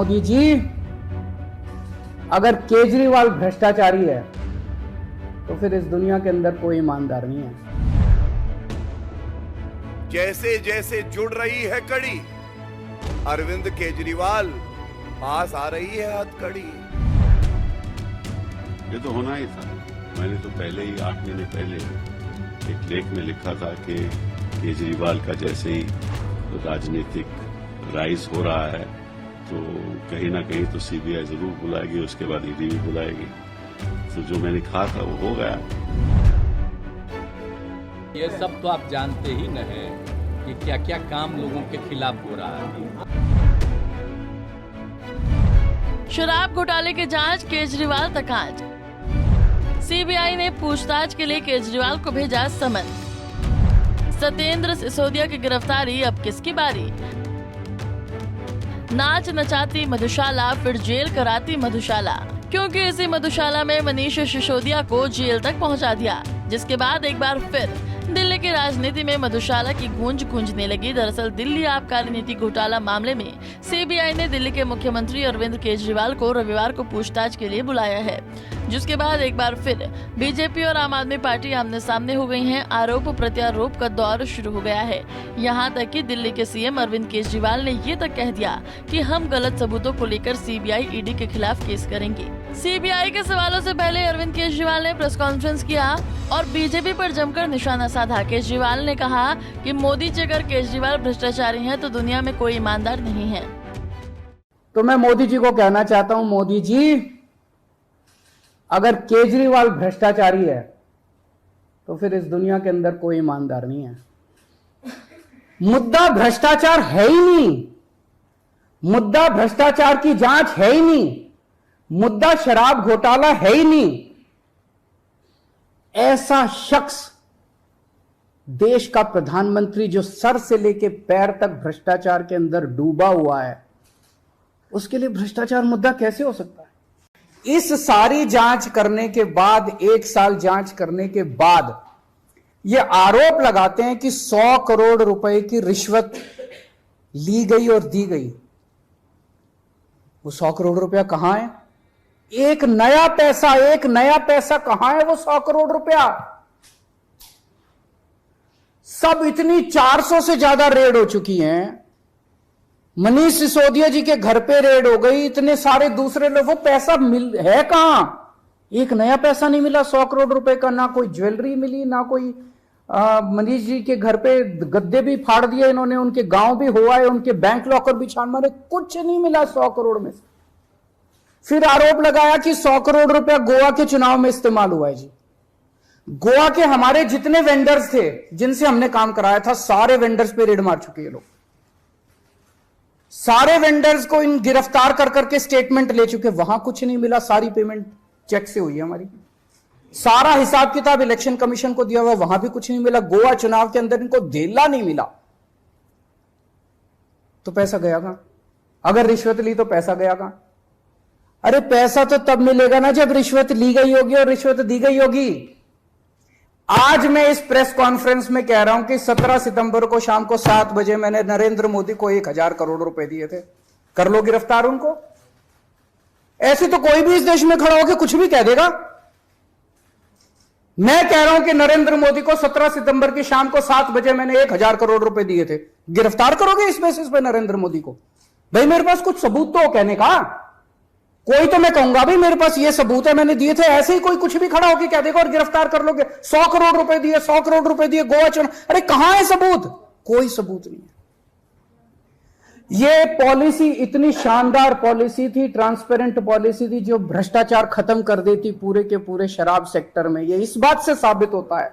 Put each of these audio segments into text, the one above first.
मोदी जी, अगर केजरीवाल भ्रष्टाचारी है तो फिर इस दुनिया के अंदर कोई ईमानदार नहीं है। जैसे जैसे जुड़ रही है कड़ी, अरविंद केजरीवाल पास आ रही है हथकड़ी। ये तो होना ही था। मैंने तो पहले ही 8 महीने पहले एक लेख में लिखा था कि केजरीवाल का जैसे ही राजनीतिक राइज हो रहा है तो कहीं ना कहीं तो सीबीआई जरूर बुलाएगी, उसके बाद ईडी भी बुलाएगी। तो जो मैंने कहा था वो हो गया। ये सब तो आप जानते ही न है कि क्या क्या काम लोगों के खिलाफ हो रहा है। शराब घोटाले की जांच, केजरीवाल तक आज। सीबीआई ने पूछताछ के लिए केजरीवाल को भेजा समन। सत्येंद्र सिसोदिया की गिरफ्तारी, अब किसकी बारी? नाच नचाती मधुशाला, फिर जेल कराती मधुशाला, क्योंकि इसी मधुशाला में मनीष सिसोदिया को जेल तक पहुंचा दिया, जिसके बाद एक बार फिर दिल्ली की राजनीति में मधुशाला की गूंज गूंजने लगी। दरअसल दिल्ली आबकारी नीति घोटाला मामले में सीबीआई ने दिल्ली के मुख्यमंत्री अरविंद केजरीवाल को रविवार को पूछताछ के लिए बुलाया है, जिसके बाद एक बार फिर बीजेपी और आम आदमी पार्टी आमने सामने हो गई हैं। आरोप प्रत्यारोप का दौर शुरू हो गया है। यहां तक कि दिल्ली के सीएम अरविंद केजरीवाल ने ये तक कह दिया कि हम गलत सबूतों को लेकर सीबीआई ईडी के खिलाफ केस करेंगे। सीबीआई के सवालों से पहले अरविंद केजरीवाल ने प्रेस कॉन्फ्रेंस किया और बीजेपी पर जमकर निशाना साधा। केजरीवाल ने कहा कि मोदी जी अगर केजरीवाल भ्रष्टाचारी हैं तो दुनिया में कोई ईमानदार नहीं है। तो मैं मोदी जी को कहना चाहता हूं, मोदी जी, अगर केजरीवाल भ्रष्टाचारी है तो फिर इस दुनिया के अंदर कोई ईमानदार नहीं है। मुद्दा भ्रष्टाचार है ही नहीं, मुद्दा भ्रष्टाचार की जांच है ही नहीं, मुद्दा शराब घोटाला है ही नहीं। ऐसा शख्स, देश का प्रधानमंत्री जो सर से लेकर पैर तक भ्रष्टाचार के अंदर डूबा हुआ है, उसके लिए भ्रष्टाचार मुद्दा कैसे हो सकता है? इस सारी जांच करने के बाद, 1 साल जांच करने के बाद ये आरोप लगाते हैं कि 100 करोड़ रुपए की रिश्वत ली गई और दी गई। वो 100 करोड़ रुपया कहां है? एक नया पैसा कहां है वो 100 करोड़ रुपया? सब इतनी 400 से ज्यादा रेड हो चुकी हैं। मनीष सिसोदिया जी के घर पे रेड हो गई, इतने सारे दूसरे लोग, वो पैसा मिल है कहां? एक नया पैसा नहीं मिला 100 करोड़ रुपए का। ना कोई ज्वेलरी मिली, ना कोई मनीष जी के घर पे गद्दे भी फाड़ दिए इन्होंने, उनके गांव भी हुआ है, उनके बैंक लॉकर भी छान मारे, कुछ नहीं मिला 100 करोड़ में से। फिर आरोप लगाया कि 100 करोड़ रुपया गोवा के चुनाव में इस्तेमाल हुआ है। जी, गोवा के हमारे जितने वेंडर्स थे जिनसे हमने काम कराया था, सारे वेंडर्स पे रेड मार चुके हैं लोग। सारे वेंडर्स को इन गिरफ्तार कर करके स्टेटमेंट ले चुके, वहां कुछ नहीं मिला। सारी पेमेंट चेक से हुई है हमारी। सारा हिसाब किताब इलेक्शन कमीशन को दिया हुआ, वहां भी कुछ नहीं मिला। गोवा चुनाव के अंदर इनको धेला नहीं मिला। तो पैसा गया कहां? अगर रिश्वत ली तो पैसा गया कहां? अरे पैसा तो तब मिलेगा ना जब रिश्वत ली गई होगी और रिश्वत दी गई होगी। आज मैं इस प्रेस कॉन्फ्रेंस में कह रहा हूं कि 17 सितंबर को शाम को 7 बजे मैंने नरेंद्र मोदी को 1000 करोड़ रुपए दिए थे। कर लो गिरफ्तार उनको। ऐसे तो कोई भी इस देश में खड़ा होकर कुछ भी कह देगा। मैं कह रहा हूं कि नरेंद्र मोदी को 17 सितंबर की शाम को 7 बजे मैंने 1000 करोड़ रुपए दिए थे। गिरफ्तार करोगे इस बेसिस पे नरेंद्र मोदी को? भाई मेरे पास कुछ सबूत तो हो कहने का। कोई तो मैं कहूंगा भाई मेरे पास ये सबूत है, मैंने दिए थे। ऐसे ही कोई कुछ भी खड़ा होकर कह देगा और गिरफ्तार कर लोगे। 100 करोड़ रुपए दिए, 100 करोड़ रुपए दिए गोवा चुनाव। अरे कहां है सबूत? कोई सबूत नहीं है। ये पॉलिसी इतनी शानदार पॉलिसी थी, ट्रांसपेरेंट पॉलिसी थी, जो भ्रष्टाचार खत्म कर देती पूरे के पूरे शराब सेक्टर में। ये इस बात से साबित होता है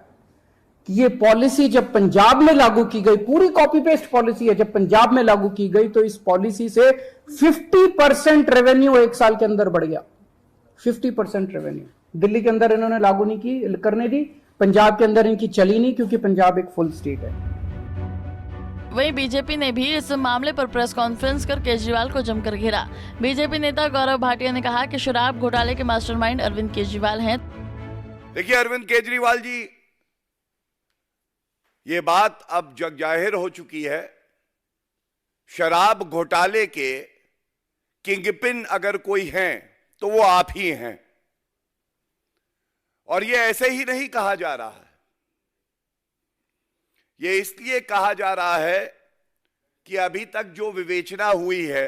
कि ये पॉलिसी जब पंजाब में लागू की गई, पूरी कॉपी पेस्ट पॉलिसी है, जब पंजाब में लागू की गई तो इस पॉलिसी से 50% रेवेन्यू 1 साल के अंदर बढ़ गया। 50% रेवेन्यू दिल्ली के अंदर इन्होंने लागू नहीं की, करने दी। पंजाब के अंदर इनकी चली नहीं, क्योंकि पंजाब एक फुल स्टेट है। वहीं बीजेपी ने भी इस मामले पर प्रेस कॉन्फ्रेंस कर केजरीवाल को जमकर घेरा। बीजेपी नेता गौरव भाटिया ने कहा कि शराब घोटाले के मास्टरमाइंड अरविंद केजरीवाल हैं। देखिए अरविंद केजरीवाल जी, ये बात अब जग जाहिर हो चुकी है, शराब घोटाले के किंगपिन अगर कोई हैं तो वो आप ही हैं। और ये ऐसे ही नहीं कहा जा रहा है, ये इसलिए कहा जा रहा है कि अभी तक जो विवेचना हुई है,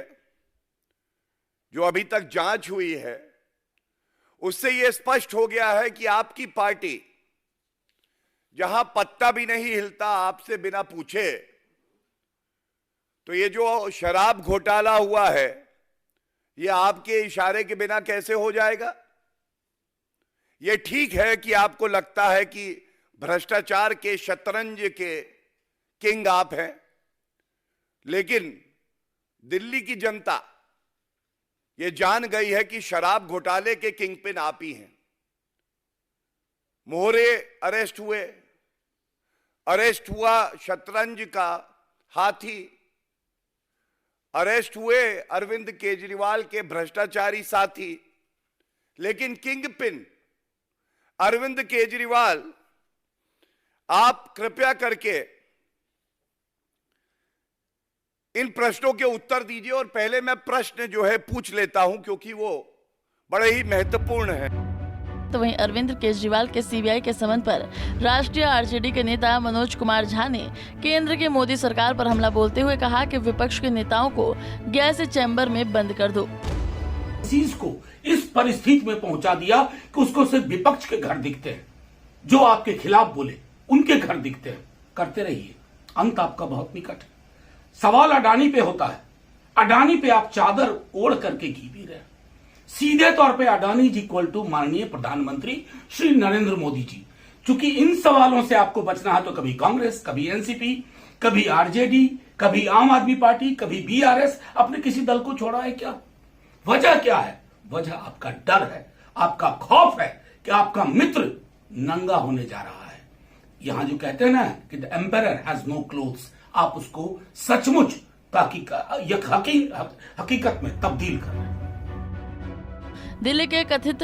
जो अभी तक जांच हुई है, उससे यह स्पष्ट हो गया है कि आपकी पार्टी जहां पत्ता भी नहीं हिलता आपसे बिना पूछे, तो ये जो शराब घोटाला हुआ है ये आपके इशारे के बिना कैसे हो जाएगा? ये ठीक है कि आपको लगता है कि भ्रष्टाचार के शतरंज के किंग आप हैं, लेकिन दिल्ली की जनता ये जान गई है कि शराब घोटाले के किंगपिन आप ही हैं। मोहरे अरेस्ट हुआ शतरंज का हाथी, अरेस्ट हुए अरविंद केजरीवाल के भ्रष्टाचारी साथी, लेकिन किंगपिन अरविंद केजरीवाल, आप कृपया करके इन प्रश्नों के उत्तर दीजिए। और पहले मैं प्रश्न जो है पूछ लेता हूं क्योंकि वो बड़े ही महत्वपूर्ण है। तो वहीं अरविंद केजरीवाल के सीबीआई के समन पर राष्ट्रीय आरजेडी के नेता मनोज कुमार झा ने केंद्र के मोदी सरकार पर हमला बोलते हुए कहा कि विपक्ष के नेताओं को गैस चैम्बर में बंद कर दो। चीज को इस परिस्थिति में पहुंचा दिया कि उसको सिर्फ विपक्ष के घर दिखते हैं, जो आपके खिलाफ बोले उनके घर दिखते हैं। करते रहिए, अंत आपका बहुत निकट है। सवाल अडानी पे होता है, अडानी पे आप चादर ओढ़ करके घी पी रहे हैं। सीधे तौर पे अडानी जी इक्वल टू माननीय प्रधानमंत्री श्री नरेंद्र मोदी जी। चूंकि इन सवालों से आपको बचना है तो कभी कांग्रेस, कभी एनसीपी, कभी आरजेडी, कभी आम आदमी पार्टी, कभी बीआरएस, अपने किसी दल को छोड़ा है क्या? वजह क्या है? वजह आपका डर है, आपका खौफ है कि आपका मित्र नंगा होने जा रहा है। यहां जो कहते हैं ना कि the emperor has no clothes, आप उसको सचमुच हकीकत में तब्दील कर रहे हैं। दिल्ली के कथित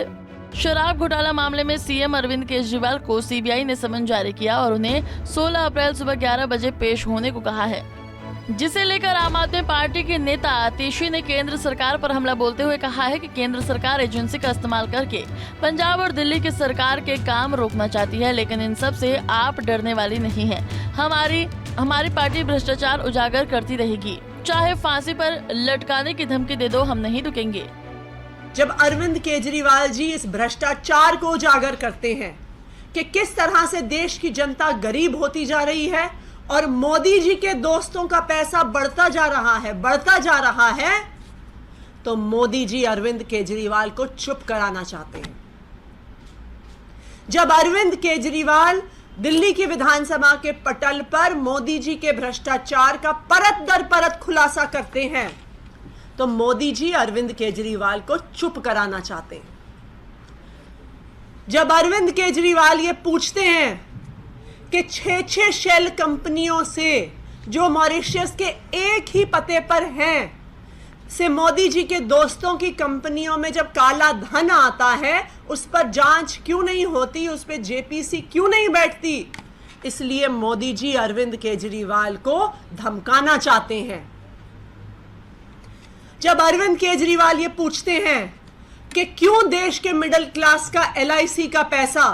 शराब घोटाला मामले में सीएम अरविंद केजरीवाल को सीबीआई ने समन जारी किया और उन्हें 16 अप्रैल सुबह 11 बजे पेश होने को कहा है, जिसे लेकर आम आदमी पार्टी के नेता आतिशी ने केंद्र सरकार पर हमला बोलते हुए कहा है कि केंद्र सरकार एजेंसी का इस्तेमाल करके पंजाब और दिल्ली की सरकार के काम रोकना चाहती है, लेकिन इन सब से आप डरने वाली नहीं है। हमारी पार्टी भ्रष्टाचार उजागर करती रहेगी, चाहे फांसी पर लटकाने की धमकी दे दो, हम नहीं रुकेंगे। जब अरविंद केजरीवाल जी इस भ्रष्टाचार को उजागर करते हैं कि किस तरह से देश की जनता गरीब होती जा रही है और मोदी जी के दोस्तों का पैसा बढ़ता जा रहा है, तो मोदी जी अरविंद केजरीवाल को चुप कराना चाहते हैं। जब अरविंद केजरीवाल दिल्ली की विधानसभा के पटल पर मोदी जी के भ्रष्टाचार का परत दर परत खुलासा करते हैं, तो मोदी जी अरविंद केजरीवाल को चुप कराना चाहते हैं। जब अरविंद केजरीवाल ये पूछते हैं कि 6 शेल कंपनियों से जो मॉरिशस के एक ही पते पर हैं से मोदी जी के दोस्तों की कंपनियों में जब काला धन आता है, उस पर जांच क्यों नहीं होती, उस पर जेपीसी क्यों नहीं बैठती? इसलिए मोदी जी अरविंद केजरीवाल को धमकाना चाहते हैं। जब अरविंद केजरीवाल ये पूछते हैं कि क्यों देश के मिडिल क्लास का LIC का पैसा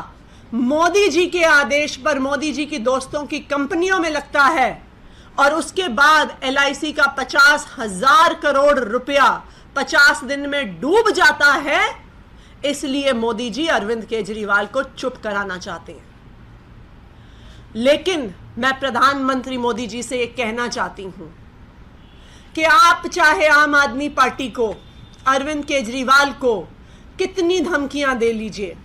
मोदी जी के आदेश पर मोदी जी की दोस्तों की कंपनियों में लगता है और उसके बाद LIC का 50,000 करोड़ रुपया 50 दिन में डूब जाता है, इसलिए मोदी जी अरविंद केजरीवाल को चुप कराना चाहते हैं। लेकिन मैं प्रधानमंत्री मोदी जी से ये कहना चाहती हूं कि आप चाहे आम आदमी पार्टी को, अरविंद केजरीवाल को कितनी धमकियां दे लीजिए,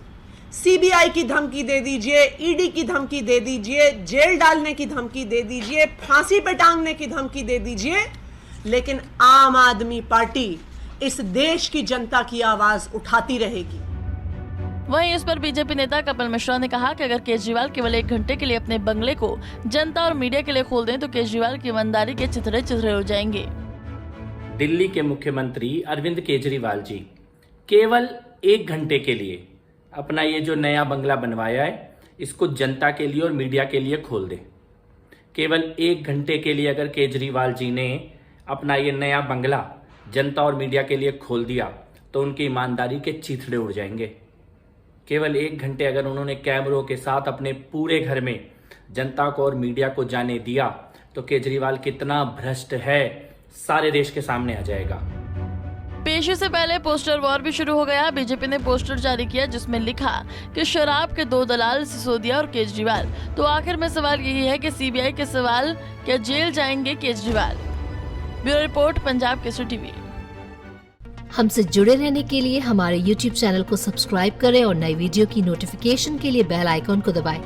सीबीआई की धमकी दे दीजिए, ईडी की धमकी दे दीजिए, जेल डालने की धमकी दे दीजिए, फांसी पे टांगने की धमकी दे दीजिए, लेकिन आम आदमी पार्टी इस देश की जनता की आवाज उठाती रहेगी। वहीं इस पर बीजेपी नेता कपिल मिश्रा ने कहा कि अगर केजरीवाल केवल 1 घंटे के लिए अपने बंगले को जनता और मीडिया के लिए खोल दें तो केजरीवाल की ईमानदारी के चिथड़े चिथड़े हो जाएंगे। दिल्ली के मुख्यमंत्री अरविंद केजरीवाल जी केवल 1 घंटे के लिए अपना ये जो नया बंगला बनवाया है, इसको जनता के लिए और मीडिया के लिए खोल दें। केवल 1 घंटे के लिए अगर केजरीवाल जी ने अपना ये नया बंगला जनता और मीडिया के लिए खोल दिया तो उनकी ईमानदारी के चीथड़े उड़ जाएंगे। केवल 1 घंटे अगर उन्होंने कैमरों के साथ अपने पूरे घर में जनता को और मीडिया को जाने दिया तो केजरीवाल कितना भ्रष्ट है सारे देश के सामने आ जाएगा। पेशी से पहले पोस्टर वॉर भी शुरू हो गया। बीजेपी ने पोस्टर जारी किया जिसमें लिखा कि शराब के 2 दलाल सिसोदिया और केजरीवाल। तो आखिर में सवाल यही है कि सीबीआई के सवाल, क्या जेल जाएंगे Kejriwal? Bureau report, Punjab Kesari TV. हमसे जुड़े रहने के लिए हमारे YouTube चैनल को सब्सक्राइब करें और नई वीडियो की नोटिफिकेशन के लिए बेल आइकॉन को दबाएं।